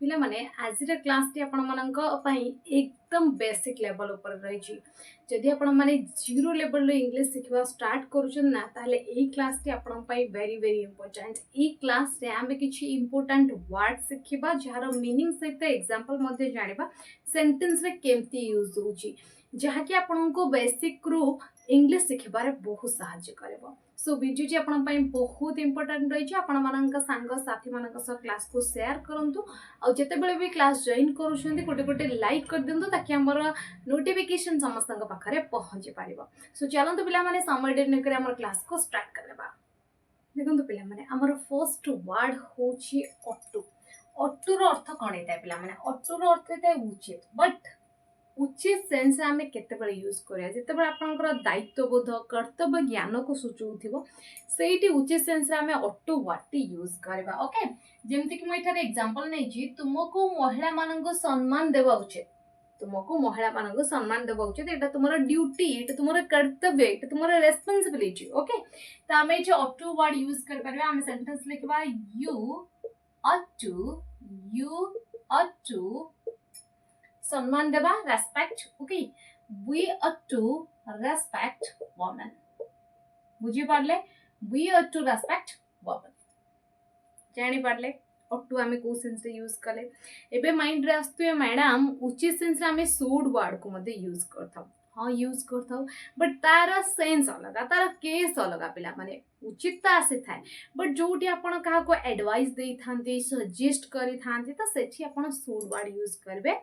पिला माने आज क्लास टी आपण मानक पई एकदम बेसिक लेवल ऊपर रही छी। जदि आपण माने जीरो लेवल रो इंग्लिश सिखबा स्टार्ट करूछन ना ताले एई क्लास टी आपण पई वेरी वेरी इंपोर्टेंट। ई क्लास रे आमे किछि इंपोर्टेंट वर्ड सिखबा जार मीनिंग सहित एग्जांपल मध्ये जानिबा सेंटेंस रे केमती यूज होची जहा कि आपण को बेसिक रू इंग्लिश सिखबारे बहुत सहायता करबो। सो वीडियो जी आपण पई बहुत इंपोर्टेंट रही छी। आपण मानक संग साथी मानक स क्लास को शेयर करंतु और जिते बेले भी क्लास जॉइन करूछंती गोटे गोटे लाइक कर दिंतु ताकि हमर नोटिफिकेशन समस्त पाखरे पहुंची पारिबो। सो चलंतु पिला माने समय डेट न करे हमर क्लास को स्टार्ट करबा। देखंतु पिला माने हमर फर्स्ट वर्ड होची ऑटो। ऑटो रो अर्थ कोन हेता पिला माने ऑटो रो अर्थ हेता उचित बट उचित सेंस आमे केते बेले यूज करिया जेते बेले आपनकर दायित्वबोध कर्तव्य ज्ञान को सूचौथिबो सेठी उचित सेंस आमे ऑटो वर्ड यूज करबा। ओके जेमति कि मैं इथारे एग्जांपल नै जी तुमको महिला माननको सम्मान देबा उचित। तुमको महिला माननको सम्मान देबा उचित एटा तुमरो ड्यूटी एटा तुमरो कर्तव्य एटा तुमरो रेस्पोंसिबिलिटी। ओके त आमे जे ऑटो वर्ड यूज कर परबा आमे सेंटेंस लिखबा यू ऑट टू सम्मान देबा respect. Okay we ought to respect women। बुझी पारले we ought to respect women जानी पारले ऑटो आमे को सेंस रे यूज कले। एबे माइंड रे आस्तुए मैडम उचित सेंस रे आमे शुड वर्ड को मध्ये यूज करथाउ। हां यूज करथाउ बट तार सेंस अलग तार केस अलग पिला माने उचित आसे थाए बट जोटी आपण कहा को एडवाइस देई थांती सजेस्ट करी थांती त सेठी आपण शुड वर्ड यूज करबे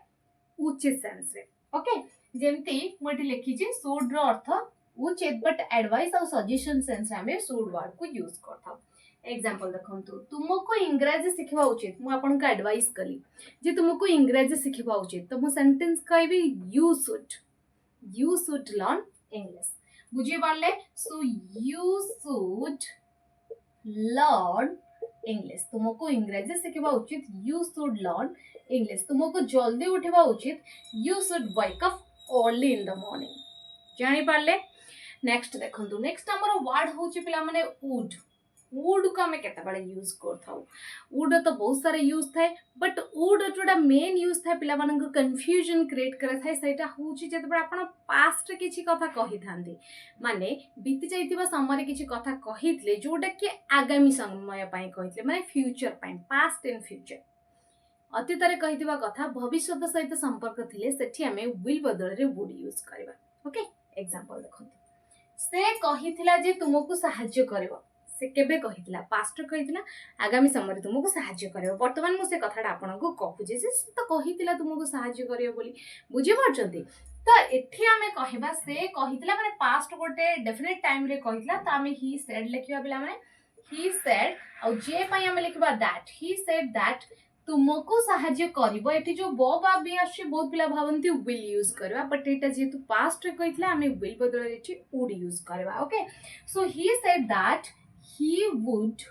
उचित सेंस रे। ओके जेमती मोटी लिखी छी शुड रो अर्थ उचित बट एडवाइस और सजेशन सेंस रे हमें शुड वर्ड को यूज करथाउ। एग्जांपल देखंतु तुमको इंग्रजी सिखबा उचित मु आपन का एडवाइस कली जे तुमको इंग्रजी सिखबा उचित तो मु सेंटेंस कहबी यू शुड लर्न इंग्लिश। बुझी पारले so you should learn English तुमको इंग्रजी सिखबा उचित यू शुड लर्न इंग्लिश। तुमको जल्दी उठिबा उचित you should wake up early in the morning जानि पारले। नेक्स्ट देखंतु नेक्स्ट हमर वर्ड होची पिला माने वुड। वुड को हमें केते बळे यूज करथाउ। वुड तो बहुत सारे यूज थाए बट वुड जोडा मेन यूज थाए पिला मानन को कंफ्यूजन क्रिएट करे थाए सेटा होची जते बळे आपण पास्ट रे किछि कथा कहि थांती माने बीती जाइतिबा समय रे किछि कथा कहितले जोडा कि आगामी समय पई कहितले माने फ्यूचर पई पास्ट एंड फ्यूचर अतीत रे कहितिबा कथा भविष्य सहित संपर्क थिले सेठी हमें विल बदल रे वुड यूज करबा। ओके एग्जांपल देखंतु से कहिथिला जे तुमको सहाय्य करबो। से केबे कहिथिला पास्ट कहिथिला आगामी समय तुमको सहाय्य करबो। वर्तमान मु से कथाडा आपनको कहूजे जे से तो कहिथिला तुमको सहाय्य करबो बोली बुझी पारछंती। तो एठी हमें कहबा से कहिथिला माने पास्ट गोटे डेफिनेट टाइम रे कहिथिला त हमें ही सेड लिखिबा बिला माने ही सेड और जे पई हमें लिखबा दैट ही सेड दैट तुमको सहाय्य करबो। एठी जो बा भी आछी बहुत पिला भावंती विल यूज करबा बट एटा जेतु पास्ट रे कहिथिला हमें विल बदल रे छि वुड यूज करबा। Okay so he said that he would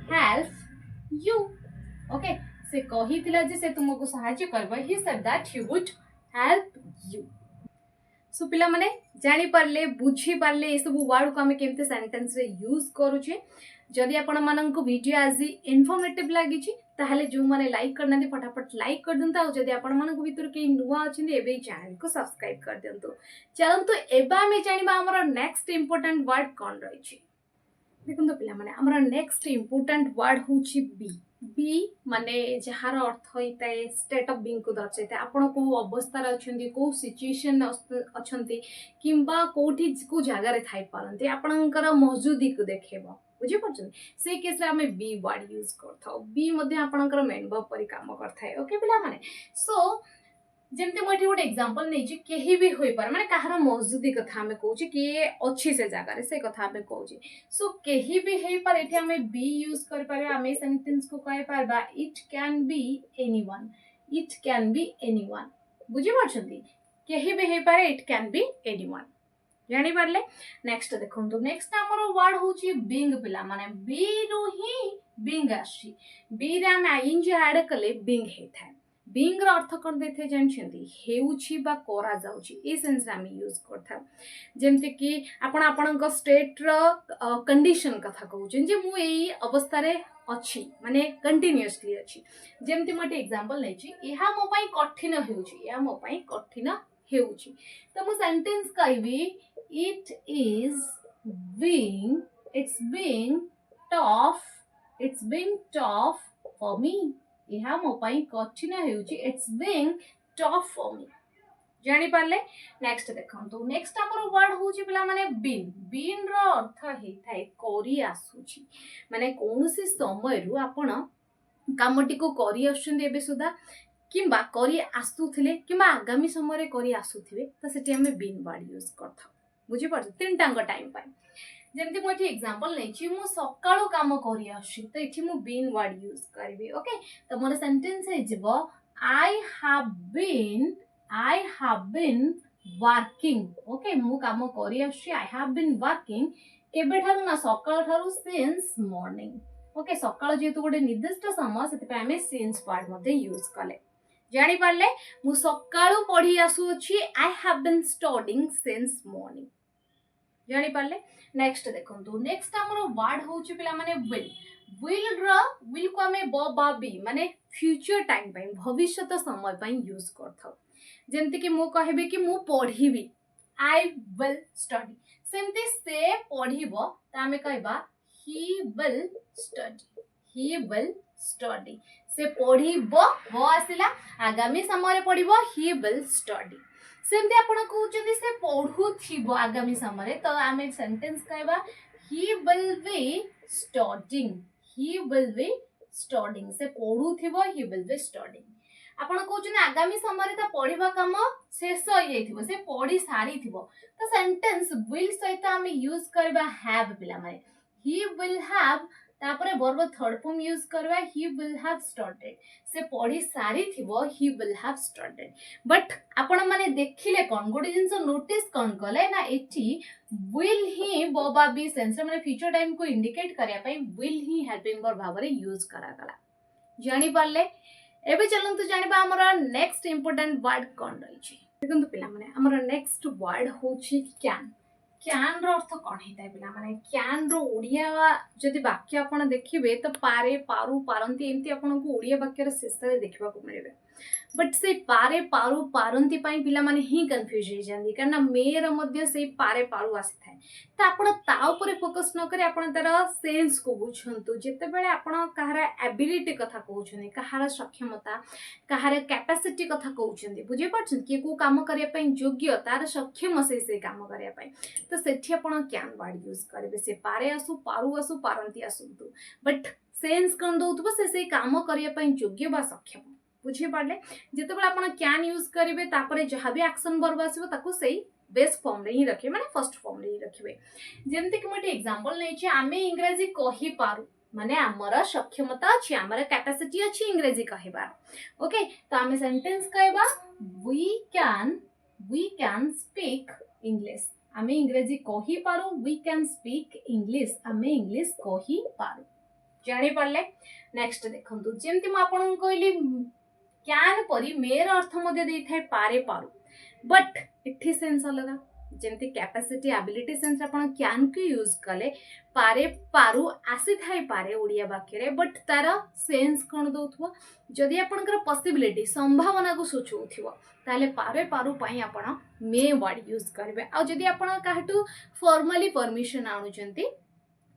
help you। Okay से कहिथिला जे से तुमको सहाय्य करबा he said that he would help you। सो पिला माने जानि पारले बुझी पारले ए सब वर्ड को हमें केमते सेंटेंस रे यूज करू छे। जदि आपण मानन को वीडियो आज इन्फॉर्मेटिव लागि छी ताहले जो माने लाइक करना दे फटाफट लाइक कर दंता और जदि आपण मानन को भीतर के नुवा अछि एबे चैनल को सब्सक्राइब कर दंतु। चलंतु एबा हमें जानिबा हमर नेक्स्ट इंपोर्टेंट वर्ड कोन रही छी। देखंतु पिला माने हमर नेक्स्ट इंपोर्टेंट वर्ड होची बी। बी माने जहार अर्थ होइताय स्टेट ऑफ बीइंग को दर्शाइते आपण को अवस्था रे अछंती को सिचुएशन अछंती किंबा कोठी को जगह रे थाई पारंती आपणकर मौजूदी को देखेबो। बुझी पाछन से केस रे हमें बी वर्ड यूज करथाउ। बी मध्ये आपणकर मेन वर्ब परि काम करथाय। ओके पिला माने सो जेमते मोठी गोटे एग्जांपल नै जे केही भी होई पार माने कहार मौजूदी कथा हमें कहूची कि अच्छी से जगह रे से कथा हमें कहूची। सो केही भी हेई पार एठी हमें बी यूज कर पारे हमें सेंटेंस को कहि पारबा it can be anyone. It can be anyone बुझी पाछंती केही भी हेई पारे इट कैन बी एनीवन जानि पारले। नेक्स्ट देखंतु नेक्स्ट हमर वर्ड होची बीइंग पिला माने बी रो ही बीइंग आसी। बी रे हम आईएनजी ऐड कले बीइंग हेथाय। बीइंग रो अर्थ कोन देथे जानछंती हेउची बा कोरा जाउची ए सेंस रे हम यूज करथा। जेमते कि आपण आपणक स्टेट रो कंडीशन कथा कहउछन जे मु एई अवस्था रे अच्छी माने कंटिन्यूअसली अच्छी जेमती मोटे एग्जांपल नै छी एहा मो पई कठिन हेउची या मो पई कठिन हेउची तो मु सेंटेंस कहबी it is being it's being tough for me एहा मो पई कठिन हेउची it's being tough for me जानी पारले नेक्स्ट देखंतु नेक्स्ट हमर वर्ड होची पिला माने बीन रो अर्थ हे थाए करी आसुची माने कोनोसी समय रु आपण कामटी को करी आछुंदी एबे सुधा किंबा करी आसुथिले किंबा आगामी समय रे करी आसुथिबे तो सेठी हमें बीन वर्ड यूज करथा बुझी पारछ तीन टांग टाइम पाए जेमती मो एठी एग्जांपल नै छी मु सकाळो काम करी आछी तो एठी मु बीन वर्ड यूज करबी ओके तो मोर सेंटेंस हे जिवो I have been working okay मु काम करी आछी I have been working केबे ठारू ना सकाळ ठारू since morning ओके सकाळ जेतु गोटे निर्दिष्ट समय सेति पे हमें since वर्ड मध्ये यूज कले जानि पारले मु सकाळू पढी आसु छी I have been studying since morning जानि पारले नेक्स्ट देखंतु नेक्स्ट हमरो वर्ड होची पिला माने will को हमें बा बी माने फ्यूचर टाइम पई भविष्यत समय पई यूज करथौ जेमति कि मु कहबे कि मु पढिबी I will study सेमति से पढिबो त हमें कहबा he will study से पढिबो वो आसिला आगामी समय रे पढिबो he will study सेमति आपण कहउछथि से पढु थिबो आगामी समय रे तो हमें सेंटेंस कहबा he will be studying से पढु थिबो he will be studying आपण कहउछन आगामी समय रे त पढिबा काम शेष होई जाइथिबो से पढी सारी थिबो तो सेंटेंस will सहित हम यूज करबा have पिला माने he will have तापरे वर्ब थर्ड फॉर्म यूज करबा he will have started से पढी सारी थिबो he will have started but आपण माने देखिले कोन गोटे जिंस नोटिस कोन कले ना एठी will ही बबा बी सेंस माने फ्यूचर टाइम को इंडिकेट करिया पई will ही हेल्पिंग वर्ब भाबरे यूज करा गला जानि पारले एबे चलंतु जानिबा हमरा नेक्स्ट इंपोर्टेंट वर्ड कोन रही छी देखंतु पिला माने हमरा नेक्स्ट वर्ड होची कैन रो अर्थ कोन हेता पिला माने कैन रो ओडिया जदि वाक्य आपण देखिबे तो पारे पारु पारंती एमती आपण को ओडिया वाक्य रे शेष रे देखबा को मिलबे बट से पारे पारु पारंती पई पिला माने ही कंफ्यूज हो जांदी कारण मेर मध्ये से पारे पारु आसी थाए त आपण ता ऊपर फोकस न करी आपण तार सेंस को बुझंतु जते बेले आपण कहारा एबिलिटी कथा कहउछनी कहारा सक्षमता कहारा कैपेसिटी कथा कहउछनी बुझे परछन कि को काम करिया पई योग्य तार सक्षम से काम करिया पई तो सेठी आपण कैन वर्ड यूज करबे से पारे आसु पारंती आसुंतु बट सेंस कोन दउतबो से काम करिया पई योग्य बा सक्षम बुझे पारले जते बेले आपण कैन यूज करिवे तापरे जहा भी एक्शन वर्ब आसीबो ताको सेही बेस फॉर्म रे ही रखिबे माने फर्स्ट फॉर्म रे ही रखिबे जेमते कि मोटे एग्जांपल नै छी आमे इंग्रजी कहि पारु माने हमर सक्षमता अछि हमर कैपेसिटी अछि इंग्रजी कहिबार ओके तो आमे सेंटेंस कहबा वी कैन स्पीक इंग्लिश आमे इंग्रजी कहि पारु वी कैन स्पीक इंग्लिश आमे इंग्लिश कहि पारु जानि पारले नेक्स्ट देखंतु जेमति म आपन कहली कैन परी मेर अर्थ मध्ये देई थाए पारे पारु बट इठी सेंस अलगा जेमति कैपेसिटी एबिलिटी सेंस आपण कैन को यूज कले पारे पारु आसी थाए पारे ओडिया वाक्य रे बट तार सेंस कोन दउथबो जदि आपनकर पॉसिबिलिटी संभावना को सोचउथिबो ताले पारे पारु पई आपण मे वर्ड यूज करबे आ जदि आपण काहटू फॉर्मली परमिशन आनुचंती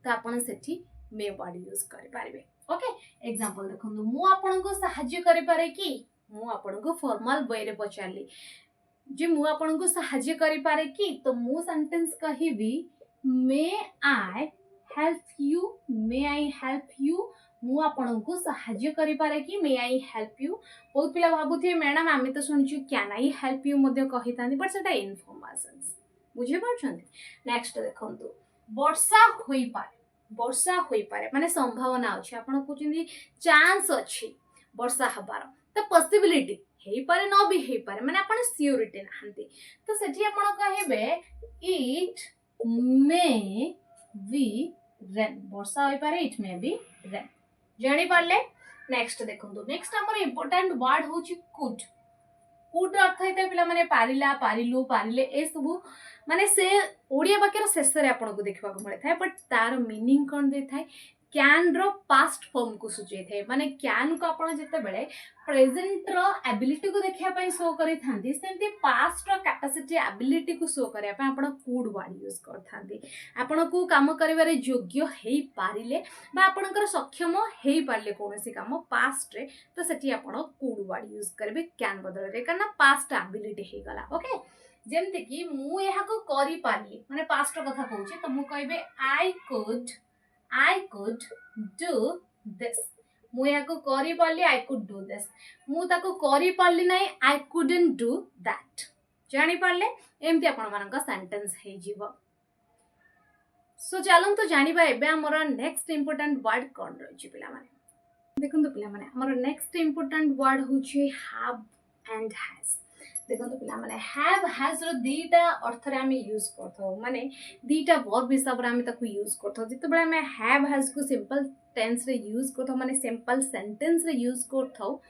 त आपण सेठी मे वर्ड यूज करि पारबे ओके एग्जांपल देखंतु मु आपन को सहाय्य करि पारे कि मु आपन को फॉर्मल वे रे पचारली जे मु आपन को सहाय्य करि पारे कि तो मु सेंटेंस कहिबी मे आई हेल्प यू मु आपन को सहाय्य करि पारे कि मे आई हेल्प यू बहुत पिला भाबुथि मैडम आमे तो सुनिछु कैन आई हेल्प यू मध्ये कहितानी बट सेटा इनफॉर्मल सेंस बुझे पाछंती नेक्स्ट देखंतु वर्षा होई पारे माने संभावना अछि आपण कहउछिन चांस अछि वर्षा हबार तो पॉसिबिलिटी हेई पारे न भी हेई पारे माने आपण सियोरिटी नहंती तो सेठी आपण कहबे इट मे बी रेन वर्षा होई पारे इट मे बी रेन जानि पारले नेक्स्ट देखंतु नेक्स्ट हमर इंपोर्टेंट वर्ड होची कुड अर्थ हेता पिला माने पारिला पारिलु पारिले ए सब माने से ओडिया वाक्यर शेष रे आपण को देखबा को मिले थाए बट तार मीनिंग कोन दे थाए कैन रो पास्ट फॉर्म को सूचई थे माने कैन को आपण जते बेले प्रेजेंट रो एबिलिटी को देखिया पई शो करी थांदी सेमती पास्ट रो कैपेसिटी एबिलिटी को शो करिया पई आपण कुड वर्ड यूज कर थांदी आपण को काम करिवारे योग्य हेई पारिले बा आपणकर सक्षम हेई पारले कोनोसी काम पास्ट रे तो सेठी आपण कुड वर्ड यूज करबे कैन बदल रे कारण पास्ट एबिलिटी हे गला ओके जेमते कि मु एहा को करि पारली माने पास्ट रो कथा कहूची तो मु कहबे I could do this मु या को करि पारली I could do this मु ताको करि पारली नै I couldn't do that जानि पारले एमती आपण मानका सेंटेंस हे जीव सो चलन तो जानिबा एबे हमर नेक्स्ट इंपोर्टेंट वर्ड कोन रहि पिला माने देखंतु पिला माने हमर नेक्स्ट इंपोर्टेंट वर्ड होची have and has देखो पिला माने हैव हैज रो दीटा अर्थ रे आमे यूज करथो माने दीटा वर्ब हिसाब रे आमे ताकू यूज करथो जिते बेले आमे हैव हैज को सिंपल टेंस रे यूज करथो माने सिंपल सेंटेंस रे यूज करथो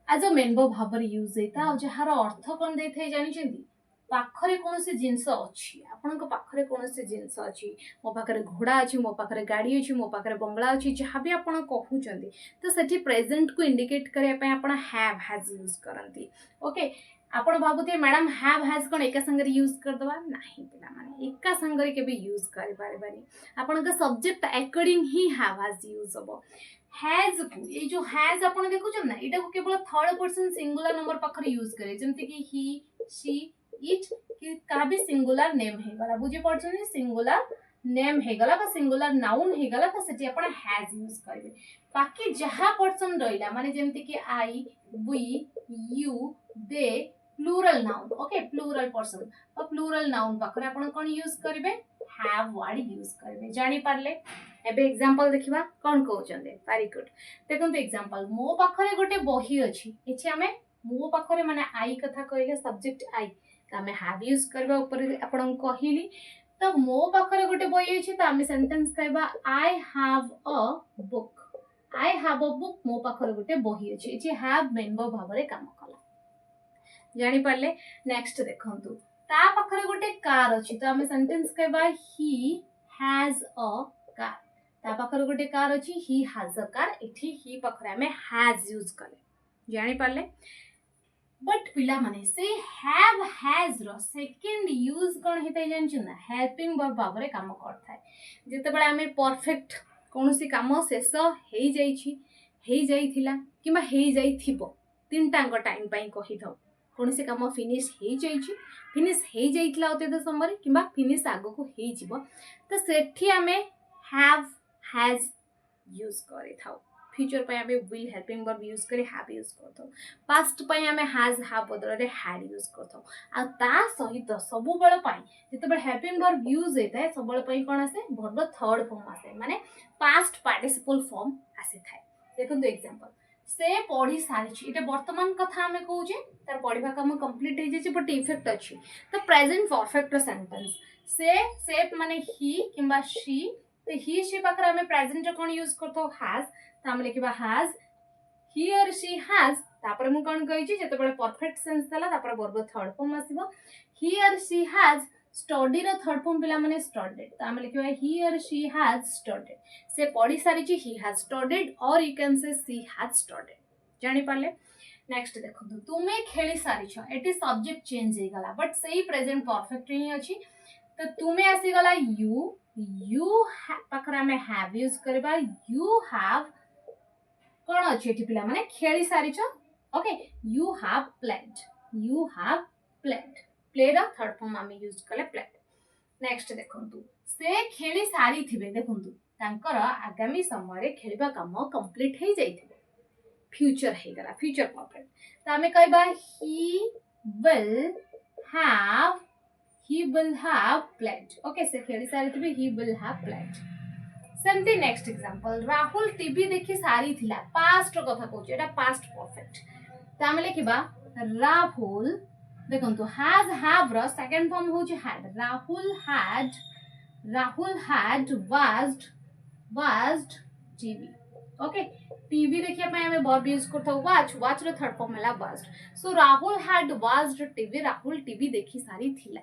एज अ मेंबर भाबर यूज हेता और जहार अर्थ कोन देथे जानि छथि पाखरे कोनोसी जिंस अछि आपनक पाखरे कोनोसी जिंस अछि मो पाखरे घोड़ा अछि मो पाखरे गाड़ी अछि मो पाखरे बंगला अछि जहा भी आपन कहउचंदी तो सेठी प्रेजेंट को इंडिकेट करिया पय आपन हैव हैज यूज करंती ओके आपण भाबुते मैडम हैव हैज कोन एका संगे यूज कर दवा नाही पिला माने एका संगे के भी यूज करि पारबानी आपण का subject according he have has use होबो हैज को ए जो हैज आपण देखु छ ना एटा को केवल थर्ड पर्सन सिंगुलर नंबर पाखरे यूज करे जेमते कि ही शी इट कि का भी सिंगुलर नेम हे गला बुझी पड़छनी सिंगुलर नेम हे गला बा सिंगुलर नाउन हे गला तो सेठी आपण हैज यूज करबे बाकी जहा पर्सन रहिला माने जेमते कि I we you they plural noun okay plural person और प्लूरल नाउन पाखरे आपण कोन यूज करबे हैव वर्ड यूज करबे जानि पारले एबे एग्जांपल देखिबा कोन कहउचंदे वेरी गुड देखंतु एग्जांपल मो पाखरे गोटे बही अछि एछि हमें मो पाखरे माने आई कथा कहले सब्जेक्ट आई त हमें हैव यूज करबा ऊपर आपण कहिली तो मो पाखरे गोटे बही अछि त हमें सेंटेंस कहबा आई हैव अ बुक मो पाखरे गोटे बही अछि एछि हैव मेंबर भाबरे काम कला जानि पारले नेक्स्ट देखंतु ता पाखरे गोटे कार अछि तो हमें सेंटेंस कहबा ही हैज अ कार ता पाखरे गोटे कार अछि ही हैज अ कार एठी ही पाखरे हमें हैज यूज करे जानि पारले बट पिला माने से हैव हैज रो सेकंड यूज कोन हेतै जानछु ना हेल्पिंग वर्ब भाबरे काम करथाय जेते बेले हमें परफेक्ट कोनोसी काम शेष हेई जाइथिला किबा हेई जाइथिबो तीनटांग टाइम पई कहि थौ कोनोसी काम फिनिश हेई जाइथिला ओते तो समय किबा फिनिश आगो को हेई जिवो तो सेठी हमें हैव हैज यूज करे थाउ फ्यूचर पे हमें विल हेल्पिंग वर्ब यूज करे हैव यूज करथौ पास्ट पे हमें हैज हैव बदल रे हैड यूज करथौ आ ता सहित सब बेल पई जते बेल हेल्पिंग वर्ब यूज हेता है सब बेल पई कोन आसे वर्ब थर्ड फॉर्म आसे माने पास्ट पार्टिसिपल फॉर्म आसे थाए देखंतु एग्जांपल से पढ़ी सारी एटा वर्तमान कथा हमें कहूजे तार पढ़िबा काम कंप्लीट हे जे बट इफेक्ट अछि तो प्रेजेंट परफेक्ट सेंटेंस से माने ही किबा शी तो ही शी पाखरा हमें प्रेजेंट कोन यूज करथौ हैज त हम लिखबा हैज ही और शी हैज तापर मु कोन कहि छी जते बेले परफेक्ट सेंस देला तापर वर्ब थर्ड फॉर्म आसीबो ही और शी हैज स्टडी रो थर्ड फॉर्म पिला माने स्टडीड त हम लिखबा ही और शी हैज स्टडीड से पढ़ी सारी छी ही हैज स्टडीड और you can say she has studied जानि पाले नेक्स्ट देखो तुमे खेली सारी छ एटी सब्जेक्ट चेंज हे गला बट सही प्रेजेंट परफेक्ट ही अछि तो तुमे आसी गला यू पाखरा में हैव यूज करबा यू हैव कोन अछि एटी पिला माने खेली सारी छ okay you have played play रा थर्ड फॉर्म आमे यूज करले प्लेड नेक्स्ट देखंतु से खेली सारी थिबे देखंतु तांकर आगामी समय रे खेलिबा काम कंप्लीट हे जाइथिबे फ्यूचर हे गला फ्यूचर परफेक्ट त हमें कहबा he will have played okay से खेली सारी थिबे ही विल हैव प्लेड सेमती नेक्स्ट एग्जांपल राहुल टीवी देखि सारी थिला पास्ट कथा कहू एटा पास्ट परफेक्ट त हम लिखबा राहुल देखंतु हैज हैव रो सेकंड फॉर्म हो had Rahul had watched TV okay TV देखिया पे हमें वर्ब यूज करथो वाच रो थर्ड फॉर्म होला watched so Rahul had watched TV Rahul TV देखि सारी थिला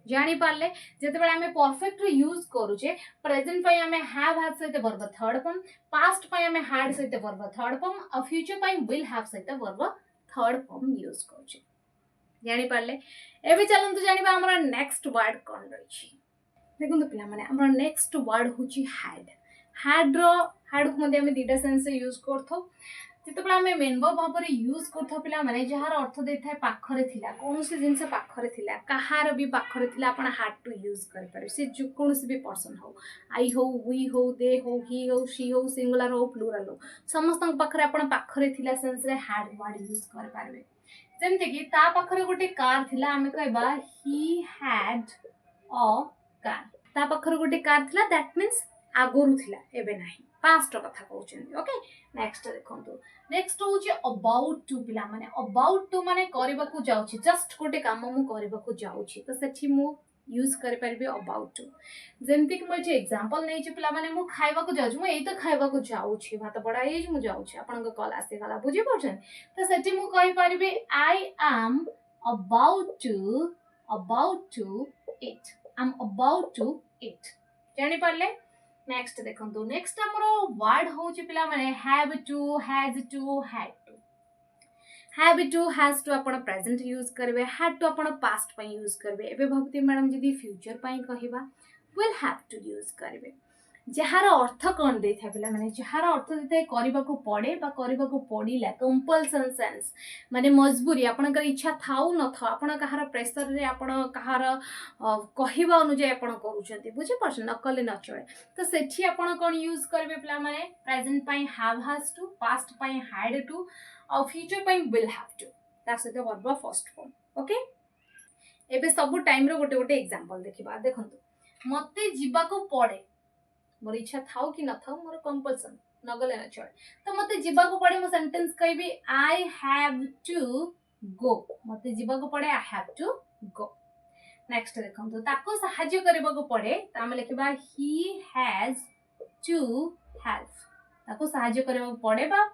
जानी पारले जेतेबेले हमें परफेक्ट यूज करूचे प्रेजेंट पई हमें हैव हैड सहित वर्ब थर्ड फॉर्म पास्ट पई हमें हैड सहित वर्ब थर्ड फॉर्म और फ्यूचर पई विल हैव सहित वर्ब थर्ड फॉर्म यूज करूचे जानी पारले एबे चलंतु जानिबा हमरा नेक्स्ट वर्ड कोन रही देखो पिला माने हमरा नेक्स्ट वर्ड होची हैड हैड को मध्ये हमें दीटा सेंस से यूज करथो जितेबाला आम मेनबर भाव में यूज कर पिला माने जार अर्थ दे था पाखरे थिला कौन सी जिनस पाखरे थिला कहार भी पाखरे थिला आपण हार्ड टू यूज कर पारे से जो कौन भी पर्सन हो आई हो वी हो दे हो ही हो शी हो सिंगुलर हो प्लुरल हो समस्त पाखरे आपण पाखरे थिला सेंस रे हैड वर्ड यूज कर पारे जेमते कि ता पाखरे गोटे कार थिला आमे कहबा ही हैड अ कार ता पाखरे गोटे कार थिला दैट मींस आगुरु थिला एबे नाही पास्ट कथा कहउछन ओके नेक्स्ट देखंतु नेक्स्ट होची अबाउट टू पिला माने अबाउट टू माने करबा को जाउछि जस्ट गोटे काम मु करबा को जाउछि तो सेठी मु यूज कर परबे अबाउट टू जेमति कि म जे एग्जांपल नै छै पिला माने मु खाइबा को जाउछि मु एई तो खाइबा को जाउछि भात बडा एई मु जाउछि आपन को कॉल आसे गला बुझि परछन तो सेठी मु कहि परबे I am about to it I am about to it जानि पारले नेक्स्ट देखंतु नेक्स्ट हमरो वर्ड होची पिला माने have to has to had to have to has to आपण प्रेजेंट यूज करबे हैड टू आपण पास्ट पई यूज करबे एबे भाबती मैडम जदी फ्यूचर पई कहिबा विल हैव टू यूज करबे जहार अर्थ कोन दे था पिला माने जहार अर्थ देते करबा को पड़े बा करबा को पड़िला कंपल्सन सेंस माने मजबूरी आपण कर इच्छा थाउ न था आपण कहार प्रेशर रे आपण कहार कहिबा अनुसार आपण करूछंती बुझि परछ न कले न चले तो सेठी आपण कोन यूज करबे पिला माने प्रेजेंट पई हैव हैज टू पास्ट पई हैड टू और फ्यूचर पई will have to that's the verb first form okay एबे सब टाइम रो गोटे गोटे एग्जांपल देखिबा देखंतु मते जिबा को पड़े मोर इच्छा थाउ कि न थाउ मोर कंपल्सन न गले न चले तो मते जिबा को पड़े मो सेंटेंस कहबी आई हैव टू गो मते जिबा को पड़े I have to go next देखंतु ताको सहाय्य करबा को पड़े त हम लिखबा ही हैज टू हेल्प ताको सहाय्य करबा को पड़े बा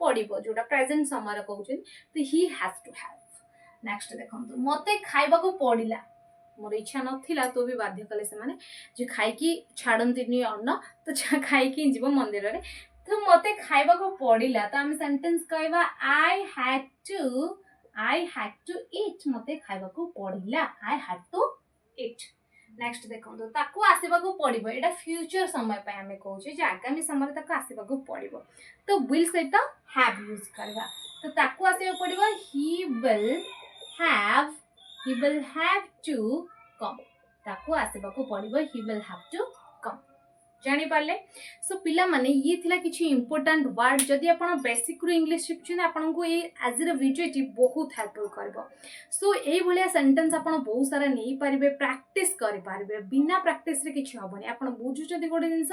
पड़िबो जोटा प्रेजेंट समय रे कहउछन तो he has to help next देखंतु मते खाइबा को पड़िला मोर इच्छा नथिला तो भी बाध्य कले से माने जे खाई की छाड़ंतिनी अन्न तो खाई की जीव मंदिर रे तो मते खाइबा को पड़िला तो हम सेंटेंस कहबा आई हैड टू ईट मते खाइबा को पड़िला I had to eat next देखंतु ताको आसीबा को पड़िबो एटा फ्यूचर समय पे हमें कहू जे आगामी समय रे ताको आसीबा को पड़िबो तो विल सहित हैव यूज करबा तो ताको आसीबा पड़िबो ही will have to come ताको आसीबा को पड़िबो he will have to come जानि पारले सो पिला माने ये थिला किछि इंपोर्टेंट वर्ड जदि आपण बेसिक रु इंग्लिश शिखछन आपण को ए आज रे वीडियो जी बहुत हेल्पफुल करबो सो एई भलिया सेंटेंस आपण बहुत सारा नै पारिबे प्रैक्टिस करि पारिबे बिना प्रैक्टिस रे किछि होबनी आपण बुझु जदि गोटे जिंस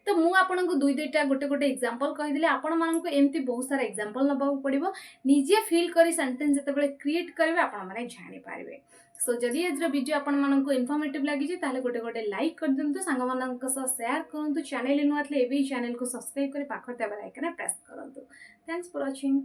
तो मु आपण को दुई दुईटा गोटे गोटे एग्जांपल कहि दिले आपण मान को एमती बहुत सारा एग्जांपल नबा पड़िबो निजे फील करी सेंटेंस जते बेले क्रिएट करबे आपण माने जानि पारिबे सो जदि आज वीडियो आपण मानन को इन्फॉर्मेटिव लागि ताले गोटे गोटे लाइक कर दिंतु सांग मानन को शेयर करंतु चैनल नुआतले एबी चैनल को सब्सक्राइब करी पाखर बेल आइकन प्रेस करंतु थैंक्स फॉर वाचिंग।